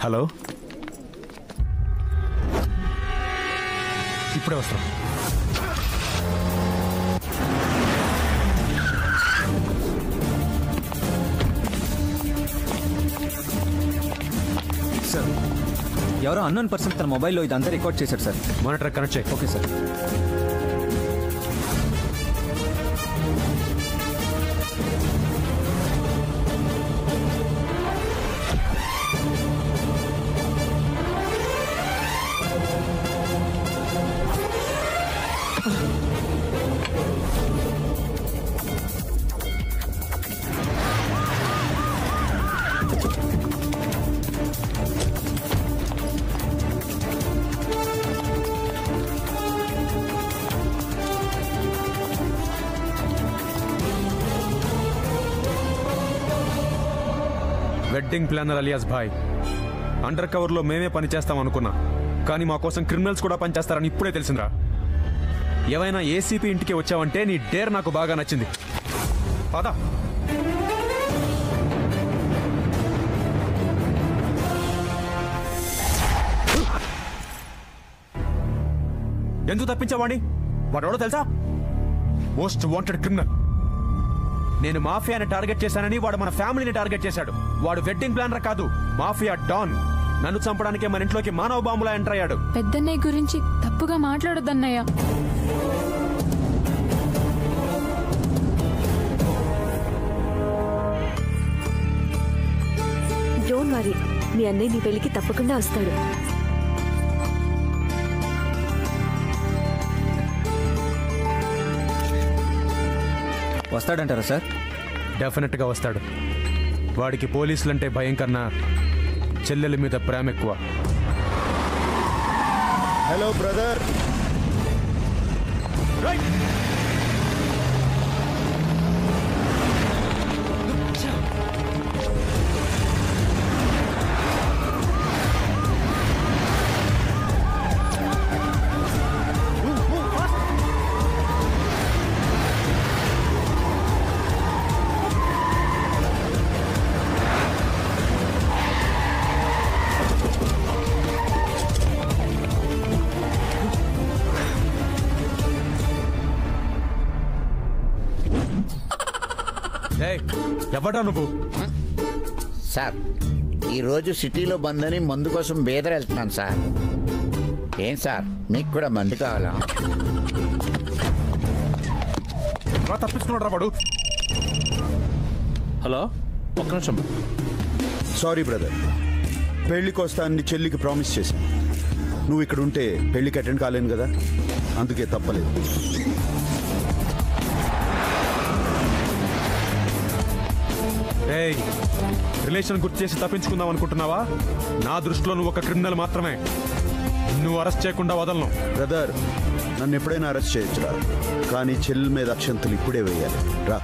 Hello, ఇప్పుడే వస్తాం. Sir, ఎవరో అన్నోన్ పర్సన్ తన మొబైల్లో ఇదంతా రికార్డ్ చేశాడు సార్. మానిటర్ కనెక్ట్ చేయి. Okay sir. Wedding planner alias భాయ్, అండర్ కవర్లో మేమే పనిచేస్తాం అనుకున్నా, కానీ మా కోసం క్రిమినల్స్ కూడా పనిచేస్తారని ఇప్పుడే తెలిసిందిరా. ఏవైనా ఏసీపీ ఇంటికి వచ్చావంటే నీ డేర్ నాకు బాగా నచ్చింది. పద. ఎందుకు తప్పించావాణ్ణి? వాడెవడో తెలుసా? Most wanted criminal. నేను మాఫియాని టార్గెట్ చేశానని వాడు మన ఫ్యామిలీని టార్గెట్ చేశాడు. వాడు వెడ్డింగ్ ప్లానర్ కాదు, మాఫియా డాన్. నన్ను చంపడానికి మన ఇంట్లోకి మానవ బాంబులా ఎంటర్ అయ్యాడు. పెద్దన్నయ్య గురించి తప్పుగా మాట్లాడొద్దన్నయ్య. డోంట్ వరీ, మీ అన్నయ్య నీ పెళ్లికి తప్పకుండా వస్తాడు. వస్తాడంటారా సార్? డెఫినెట్గా వస్తాడు. వాడికి పోలీసులంటే భయం కన్నా చెల్లెల మీద ప్రేమ ఎక్కువ. Hello brother. ఎవడా నువ్వు? సార్, ఈరోజు సిటీలో బంద్ అని మందు కోసం బేదర్ వెళ్తున్నాను సార్. ఏం సార్, మీకు కూడా మందు కావాలా? తప్పించుకున్నాడు వాడు. హలో, ఒక్క నిమిషం. సారీ బ్రదర్, పెళ్లికి వస్తానని చెల్లికి ప్రామిస్ చేశాను. నువ్వు ఇక్కడ ఉంటే పెళ్లికి అటెండ్ కాలేను కదా, అందుకే తప్పలేదు. రిలేషన్ గుర్తు చేసి తప్పించుకుందాం అనుకుంటున్నావా? నా దృష్టిలో నువ్వు ఒక క్రిమినల్ మాత్రమే. నువ్వు అరెస్ట్ చేయకుండా వదలను. బ్రదర్, నన్ను ఎప్పుడైనా అరెస్ట్ చేయొచ్చురా, కానీ చెల్లి మీద అక్షంతలు ఇప్పుడే వేయాలి. రా.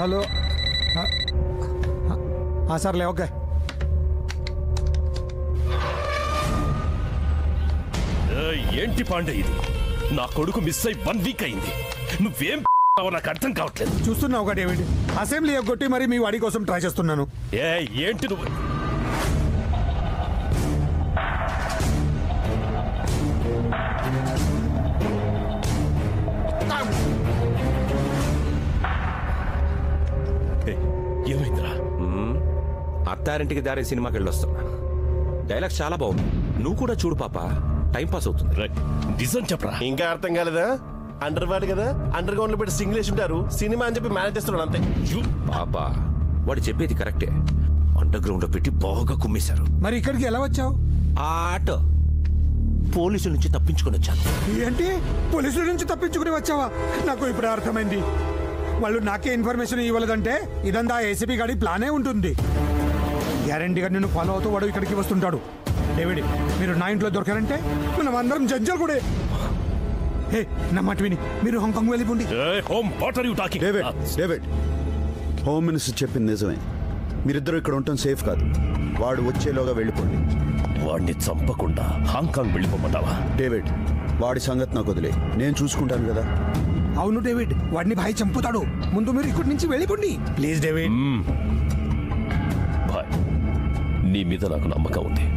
హలో సర్లే, ఓకే. ఏంటి పాండే ఇది? నా కొడుకు మిస్ అయి 1 వీక్ అయింది. నువ్వేం నాకు అర్థం కావట్లేదు. చూస్తున్నావు ఒకటి ఏమిటి? అసెంబ్లీ ఎగ్గొట్టి మరి మీ వాడి కోసం ట్రై చేస్తున్నాను. ఏంటి నువ్వు? ఏమైందిరా? అత్తారింటికి దారి సినిమాకి వెళ్ళొస్తున్నా. డైలాగ్ చాలా బాగుంది. నువ్వు కూడా చూడు పాప, టైం పాస్ అవుతుంది. రైట్, నిజం చెప్పరా. ఇంకా అర్థం కాలేదా? అండర్ వాడు కదా, అండర్ గ్రౌండ్ లో పెట్టి సింగిల్ వేసి ఉంటారు, సినిమా అని చెప్పి మేనేజ్ చేస్తున్నాడు అంతే. పాప వాడు చెప్పేది కరెక్టే, అండర్ గ్రౌండ్ లో పెట్టి బాగా కుమ్మేశారు. మరి ఇక్కడికి ఎలా వచ్చావు? ఆ ఆటో పోలీసుల నుంచి తప్పించుకొని వచ్చాను. ఏంటి, పోలీసుల నుంచి తప్పించుకుని వచ్చావా? నాకు ఇప్పుడు అర్థమైంది. వాళ్ళు నాకే ఇన్ఫర్మేషన్ ఇవ్వలేదంటే ఇదంతా ఏసీపీ గాడి ప్లానే ఉంటుంది. గ్యారంటీగా నిన్ను ఫాలో అవుతూ వాడు ఇక్కడికి వస్తుంటాడు. డేవిడ్, మీరు నా ఇంట్లో దొరకారంటే మనం అందరం జంజల్ కూడా. హే, నా మాట విని మీరు హాంకాంగ్ వెళ్ళిపోండి. డేవిడ్, హోమ్ మినిస్టర్ చెప్పింది నిజమే. మీరిద్దరూ ఇక్కడ ఉండటం సేఫ్ కాదు. వాడు వచ్చేలోగా వెళ్ళిపోండి. వాడిని చంపకుండా హాంకాంగ్ వెళ్ళిపోమంటావా? డేవిడ్, వాడి సంగతి నాకు వదిలే, నేను చూసుకుంటాను కదా. అవును డేవిడ్, వాడిని భాయ్ చంపుతాడు. ముందు మీరు ఇక్కడి నుంచి వెళ్ళిపోండి ప్లీజ్. డేవిడ్ భాయ్, నీ మీద నాకు నమ్మకం ఉంది,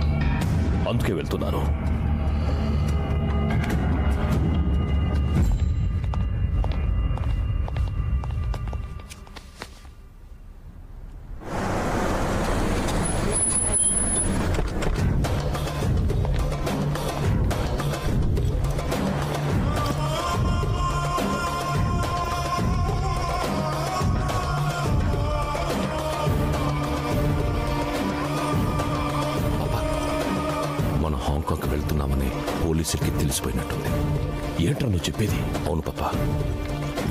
అందుకే వెళ్తున్నాను. హాంకాంగ్ వెళ్తున్నామని పోలీసులకి తెలిసిపోయినట్టుంది. ఏంట్రా నువ్వు చెప్పేది? అవును పాపా,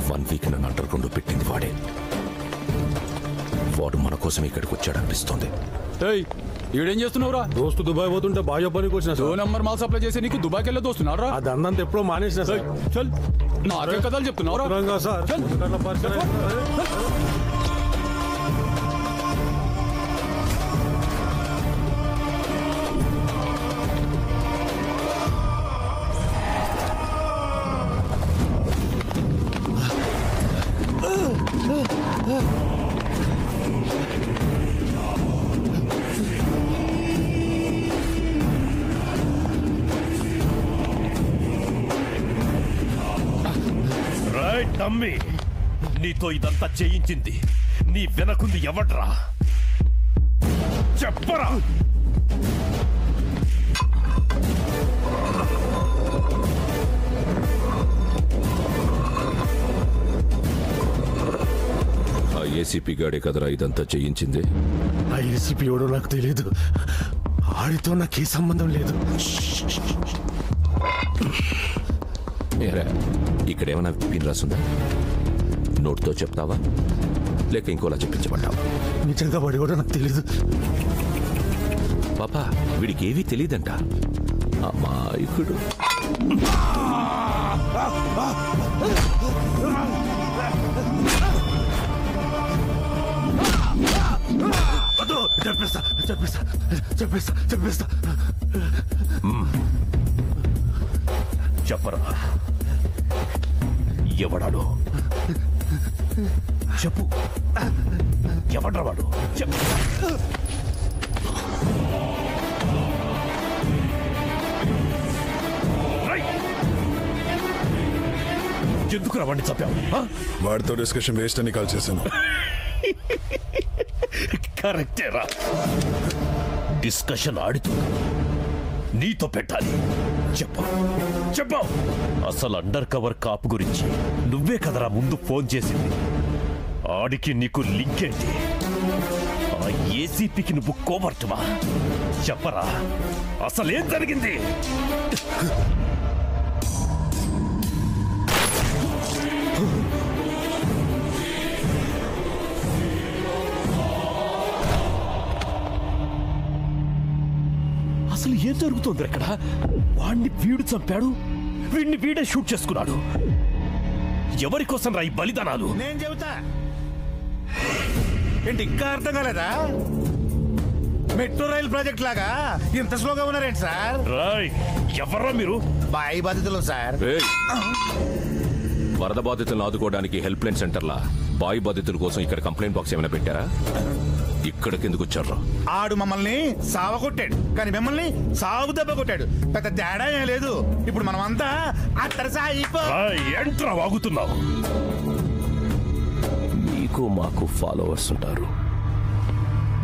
1 వీక్ నన్ను అండర్ గ్రౌండ్ పెట్టింది వాడే. వాడు మన కోసం ఇక్కడికి వచ్చాడు అనిపిస్తోంది. ఈడేం చేస్తున్నావురా? దోస్తు దుబాయ్ పోతుంటే బాగా పనికి వచ్చిన 2 నెంబర్ మాల్ సప్లై చేసి నీకు దుబాయ్కి వెళ్ళి దోస్తున్నారా? ఆ దందంతా ఎప్పుడో మానేసిన సార్. చల్, నాకే కథలు చెప్తున్నావురా సార్. తమ్మి, నీతో ఇదంతా చేయించింది నీ వెనకుంది ఎవడ్రా? చెప్పరా. ఆ ఏసీపీ గాడే కదరా ఇదంతా చేయించింది? ఆ ఏసీపీ ఎవడో నాకు తెలియదు, ఆడితో నాకే సంబంధం లేదు. ఇక్కడ ఏమైనా పిన్ రాసుందా? నోట్తో చెప్తావా లేక ఇంకోలా చెప్పించమంటావా? నిజంగా వాడు ఎవడో నాకు తెలీదు. పాపా, వీడికి ఏవీ తెలియదంట. అమాయకుడు. చెప్పేస్తా. చెప్పరా, ఎవడాడు? చెప్పు, ఎవడ్రా వాడు? చెప్పు. ఎందుకు వాడిని చంపావు? వాడితో డిస్కషన్ వేస్ట్ అని కాల్ చేశాను. కరెక్టేరా, డిస్కషన్ ఆడుతూ నీతో పెట్టాలి. చెప్పు. అసలు అండర్ కవర్ కాప్ గురించి నువ్వే కదరా ముందు ఫోన్ చేసింది. ఆడికి నీకు లింక్ ఏంటి? ఆ ఏసీపీకి నువ్వు కోవర్టువా? చెప్పరా, అసలేం జరిగింది? అసలు ఏం జరుగుతుంది ఇక్కడ? వాడిని వీడు చంపాడు, వీడిని వీడే షూట్ చేసుకున్నాడు. ఎవరి కోసం రా ఈ బలిదానాలు? నేను చెబుతా. ఏంటి ఇంకా అర్థం కాలేదా? మెట్రో రైల్ ప్రాజెక్ట్ లాగా ఇంత స్లోగా ఉన్నారేంటి సార్? రాయ్, ఎవర్రా మీరు? బాయి బాధితులు సార్. వరద బాధితులను ఆదుకోవడానికి హెల్ప్ లైన్ సెంటర్లా బాయి బాధితుల కోసం ఇక్కడ కంప్లైంట్ బాక్స్ ఏమైనా పెట్టారా? ఇక్కడికి ఎందుకు వచ్చారు? ఆడు మమ్మల్ని సావ కొట్టాడు, కానీ మిమ్మల్ని సాగు దెబ్బ కొట్టాడు. పెద్ద తేడా ఏం లేదు. ఇప్పుడు మనమంతా ఏంట్రా వాగుతున్నావు? మీకు మాకు ఫాలోవర్స్ ఉంటారు,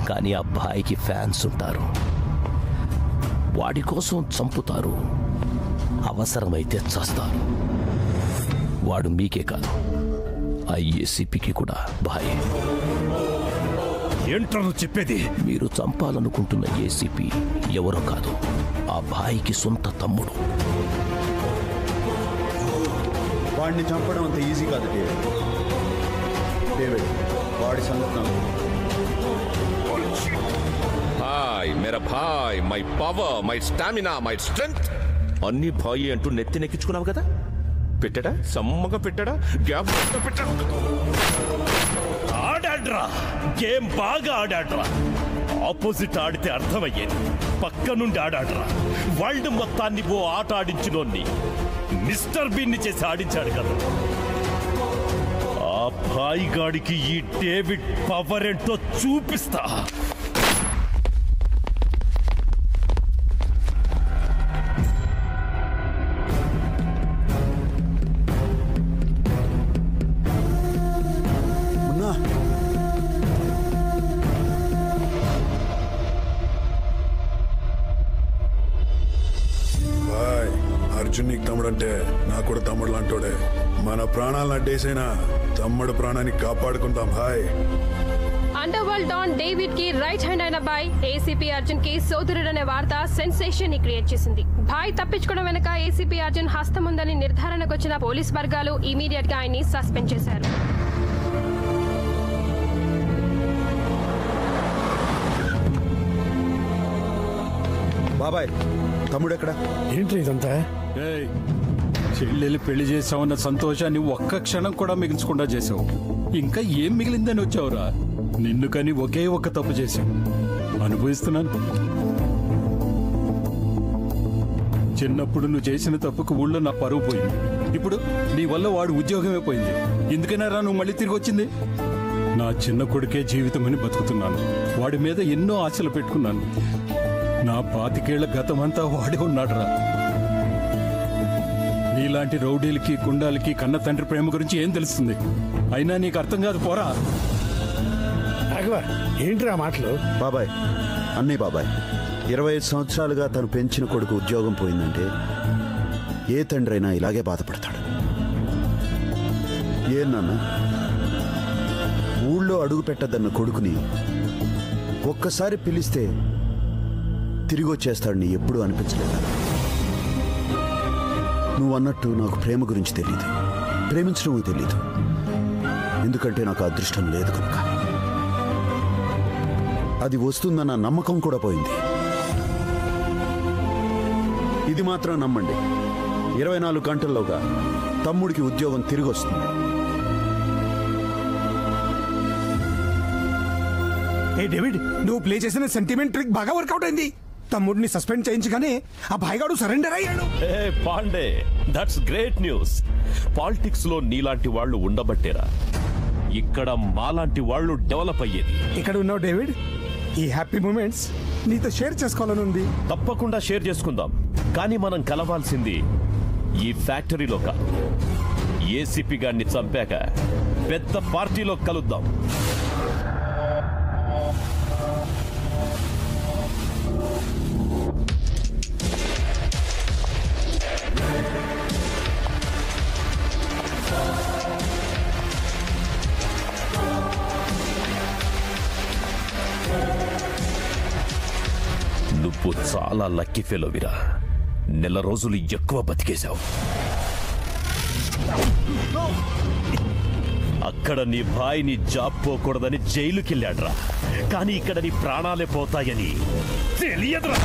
కానీ ఆ అబ్బాయికి ఫ్యాన్స్ ఉంటారు. వాడి కోసం చంపుతారు, అవసరమైతే చస్తారు. వాడు మీకే కాదు, ఆ ఏసీపీకి కూడా భాయ్. ఏంట్రా నువ్వు చెప్పేది? మీరు చంపాలనుకుంటున్న ఏసీపీ ఎవరో కాదు, ఆ భాయికి సొంత తమ్ముడు. వాడిని చంపడం అంత ఈజీ కాదు డేవిడ్. డేవిడ్, వాడి సంగతి భాయ్, మేరా భాయ్, my power, my stamina, my strength అన్ని భాయి అంటూ నెత్తినెక్కించుకున్నావు కదా. పెట్టాడా? సమ్మగా పెట్టాడా? గ్యాప్ పెట్టాడా? ఆడాడ్రా, గేమ్ బాగా ఆడాడ్రా. ఆపోజిట్ ఆడితే అర్థమయ్యేది, పక్క నుండి ఆడాడ్రా. వరల్డ్ మొత్తాన్ని ఓ ఆట ఆడించినోన్ని మిస్టర్ బీన్ ని చేసి ఆడించాడు కదా. ఆ భాయ్ గాడికి ఈ డేవిడ్ పవర్ ఏంటో చూపిస్తా. అర్జున్ నీకు తమ్ముడు అంటే నాకు కూడా తమ్ముడు లాంటోడే. మన ప్రాణాలను అడ్డేసైనా తమ్ముడు ప్రాణాన్ని కాపాడుకుంటాం. Hi. Underworld don David కి రైట్ హ్యాండ్ అయిన బాయ్ ఏసీపీ అర్జున్ కి సోదరుడనే వార్త సెన్సేషన్ ని క్రియేట్ చేసింది. బాయ్ తప్పించుకోవడం వెనక ఏసీపీ అర్జున్ హస్తం ఉందని నిర్ధారణకు వచ్చిన పోలీస్ వర్గాలు ఇమీడియట్ గా ఆయన్ని సస్పెండ్ చేశారు. బాబాయ్, తమ్ముడు ఎక్కడ? ఏంటి ఇదంతా? చెల్లెలు పెళ్లి చేసావన్న సంతోషాన్ని ఒక్క క్షణం కూడా మిగిల్చకుండా చేసావు. ఇంకా ఏం మిగిలిందని వచ్చావురా? నిన్ను కని ఒకే ఒక్క తప్పు చేశావు, అనుభవిస్తున్నాను. చిన్నప్పుడు నువ్వు చేసిన తప్పుకు ఊళ్ళో నా పరువు పోయింది. ఇప్పుడు నీ వల్ల వాడు ఉద్యోగమే పోయింది. ఎందుకైనా నువ్వు మళ్ళీ తిరిగి వచ్చింది? నా చిన్న కొడుకే జీవితం అని బతుకుతున్నాను. వాడి మీద ఎన్నో ఆశలు పెట్టుకున్నాను. నా 25 ఏళ్ల గతమంతా వాడే ఉన్నాడురా. నీలాంటి రౌడీలకి గుండాలకి కన్న తండ్రి ప్రేమ గురించి ఏం తెలుస్తుంది? అయినా నీకు అర్థం కాదు, పోరా. ఏంట్రా మాటలు? బాబాయ్, అన్నయ్య బాబాయ్, 25 సంవత్సరాలుగా తను పెంచిన కొడుకు ఉద్యోగం పోయిందంటే ఏ తండ్రి అయినా ఇలాగే బాధపడతాడు. ఏనన్నా, ఊళ్ళో అడుగు పెట్టద్దన్న కొడుకుని ఒక్కసారి పిలిస్తే తిరిగి వచ్చేస్తాడని ఎప్పుడూ అనిపించలేదు. నువ్వు అన్నట్టు నాకు ప్రేమ గురించి తెలియదు, ప్రేమించడం తెలియదు. ఎందుకంటే నాకు అదృష్టం లేదు కనుక. అది వస్తుందన్న నమ్మకం కూడా పోయింది. ఇది మాత్రం నమ్మండి, 24 గంటల్లోగా తమ్ముడికి ఉద్యోగం తిరిగి వస్తుంది. ఏ డేవిడ్, నువ్వు ప్లే చేసిన సెంటిమెంట్ ట్రిక్ బాగా వర్కౌట్ అయింది. తమ్ముడిని సస్పెండ్ చేయించగానే ఆ భాయిగాడు సరెండర్ అయ్యాడు. Pandey, that's great news. Politics లో నీలాంటి వాళ్ళు ఉండబట్టేరా ఇక్కడ మాలాంటి వాళ్ళు డెవలప్ అయ్యేది. ఇక్కడ ఉన్నావు డేవిడ్, ఈ హ్యాపీ మూమెంట్స్ నీతో షేర్ చేసుకోవాలని ఉంది. తప్పకుండా షేర్ చేసుకుందాం. కానీ మనం కలవాల్సింది ఈ ఫ్యాక్టరీలో కాదు. ఏసీపీ గారిని చంపాక పెద్ద పార్టీలో కలుద్దాం. నువ్వు చాలా లక్కీ ఫెలోవిరా. నెల రోజులు ఎక్కువ బతికేశావు. అక్కడ నీ భాయిని జాబ్ పోకూడదని జైలుకెళ్ళాడ్రా. కానీ ఇక్కడ నీ ప్రాణాలే పోతాయని తెలియదురా.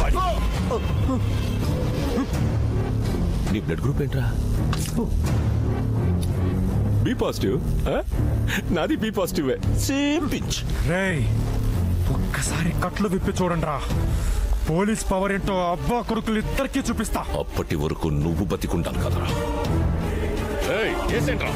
నీ బ్లడ్ గ్రూప్ ఏంట్రా? B positive. నాది బి పాజిటివ్. Same pitch. రేయ్, ఒక్కసారి కట్లు విప్పి చూడండి రా. పోలీస్ పవర్ ఏంటో అబ్బా కొడుకులు ఇద్దరికి చూపిస్తా. అప్పటి వరకు నువ్వు బతికుంటాను కదరా. ఏంట్రా?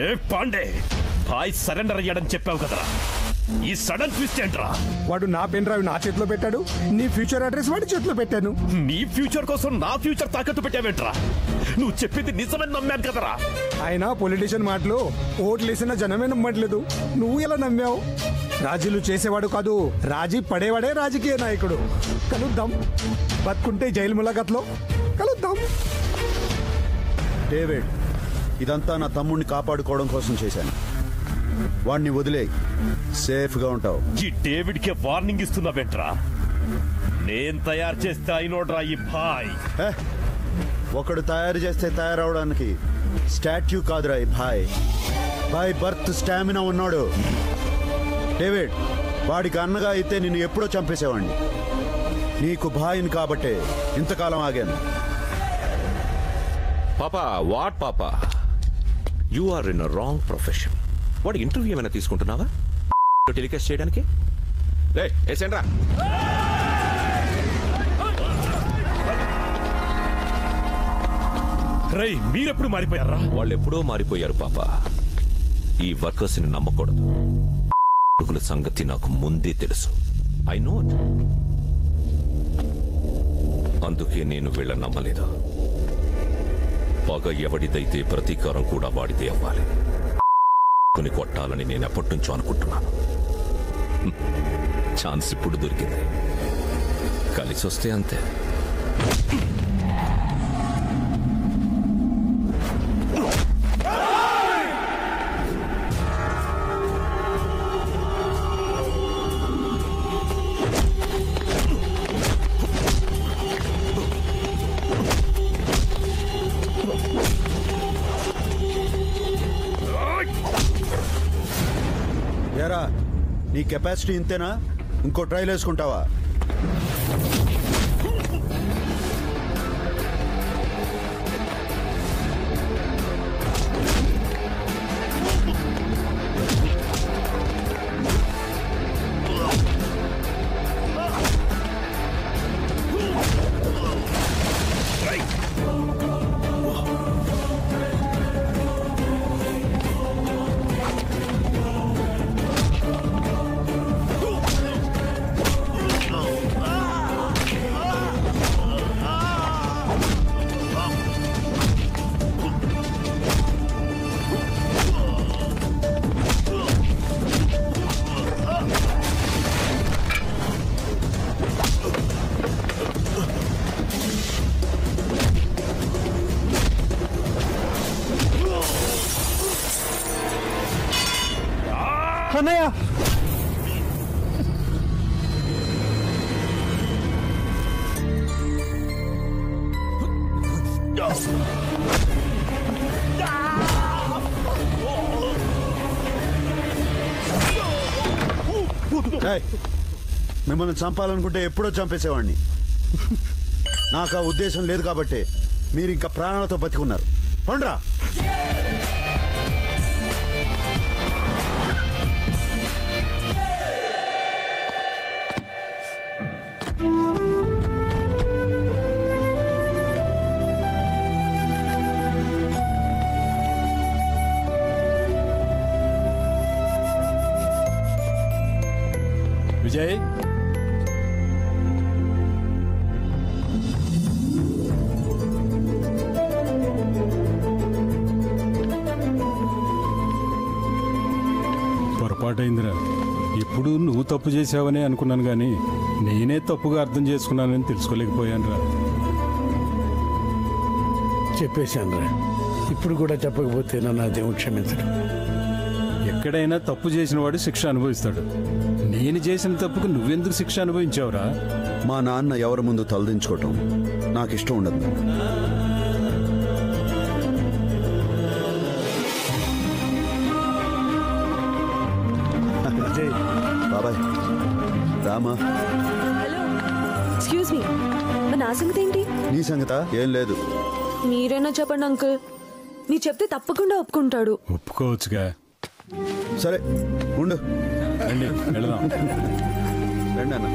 ఏ పాండే భాయ్ సరెండర్ అయ్యాడని చెప్పావు కదరా, ఈ సడన్ ట్విస్ట్ ఏంట్రా? వాడు నా పెన్ డ్రైవ్ నా చేతిలో పెట్టాడు, నీ ఫ్యూచర్ అడ్రస్ వాడి చేతిలో పెట్టాను. నీ ఫ్యూచర్ కోసం నా ఫ్యూచర్ తాకట్టు పెట్టావేంట్రా? నువ్వు చెప్పింది నిజమని నమ్మాను కదరా. ఆయన పొలిటీషియన్ మాటలు ఓట్లేసిన జనమే నమ్మట్లేదు, నువ్వు ఎలా నమ్మావు? రాజీలు చేసేవాడు కాదు, రాజీ పడేవాడే రాజకీయ నాయకుడు. కలుద్దాం, బతుకుంటే జైలు ములాఖత్లో కలుద్దాం. డేవిడ్, ఇదంతా నా తమ్ముడిని కాపాడుకోవడం కోసం చేశాను. వాడిని వదిలే, సేఫ్ గా ఉంటావు. ఈ డేవిడ్ కి వార్నింగ్ ఇస్తున్నావేంట్రా? నేను తయారు చేస్తే అయినోడ్రా ఈ భాయ్. ఒకడు తయారు చేస్తే తయారవడానికి స్టాట్యూ కాదురా ఈ భాయ్. భాయ్ బర్త్ స్టామినా ఉన్నాడు. డేవిడ్, వాడికి అన్నగా అయితే నిన్ను ఎప్పుడో చంపేసేవాడిని. నీకు భాయిని కాబట్టే ఇంతకాలం ఆగాను. పాపా, వాట్ పాపా, you are in wrong profession. వాడు ఇంటర్వ్యూ ఏమైనా తీసుకుంటున్నావా టెలికాస్ట్ చేయడానికి? ఏసేండ్రా. రేయ్, మీరెప్పుడు మారిపోయారా? వాళ్ళు ఎప్పుడో మారిపోయారు పాపా. ఈ వర్కర్స్ ని నమ్మకూడదు. సంగతి నాకు ముందే తెలుసు. I know it. అందుకే నేను వీళ్ళ నమ్మలేదు. పగ ఎవడిదైతే ప్రతీకారం కూడా వాడితే అవ్వాలి. కొని కొట్టాలని నేను ఎప్పటి నుంచో అనుకుంటున్నాను. ఛాన్స్ ఇప్పుడు దొరికింది. కలిసి వస్తే అంతే. ఏరా, నీ కెపాసిటీ ఇంతేనా? ఇంకో ట్రైల్ వేసుకుంటావా? అన్నయ్య, మిమ్మల్ని చంపాలనుకుంటే ఎప్పుడో చంపేసేవాడిని. నాకు ఆ ఉద్దేశం లేదు కాబట్టి మీరు ఇంకా ప్రాణాలతో బతికున్నారు. పండ్రా. విజయ్, పొరపాటైందిరా. ఇప్పుడు నువ్వు తప్పు చేసావని అనుకున్నాను, కానీ నేనే తప్పుగా అర్థం చేసుకున్నానని తెలుసుకోలేకపోయానురా. చెప్పేశానురా, ఇప్పుడు కూడా చెప్పకపోతే నా దేవుడు క్షమించడు. ఎక్కడైనా తప్పు చేసిన వాడు శిక్ష అనుభవిస్తాడు. నేను చేసిన తప్పుకు నువ్వెందుకు శిక్ష అనుభవించావురా? మా నాన్న ఎవరి ముందు తలదించుకోవటం నాకు ఇష్టం ఉండదు. బాబాయ్, రామా. హలో, ఎక్స్క్యూజ్ మీ, నా సంగతి ఏంటి? నీ సంగతా? ఏం లేదు. మీరైనా చెప్పండి అంకుల్. నీ చెప్తే తప్పకుండా ఒప్పుకుంటాడు. ఒప్పుకోవచ్చుగా. సరే ఉండు. రండి, వెళదాం. రండి అన్న.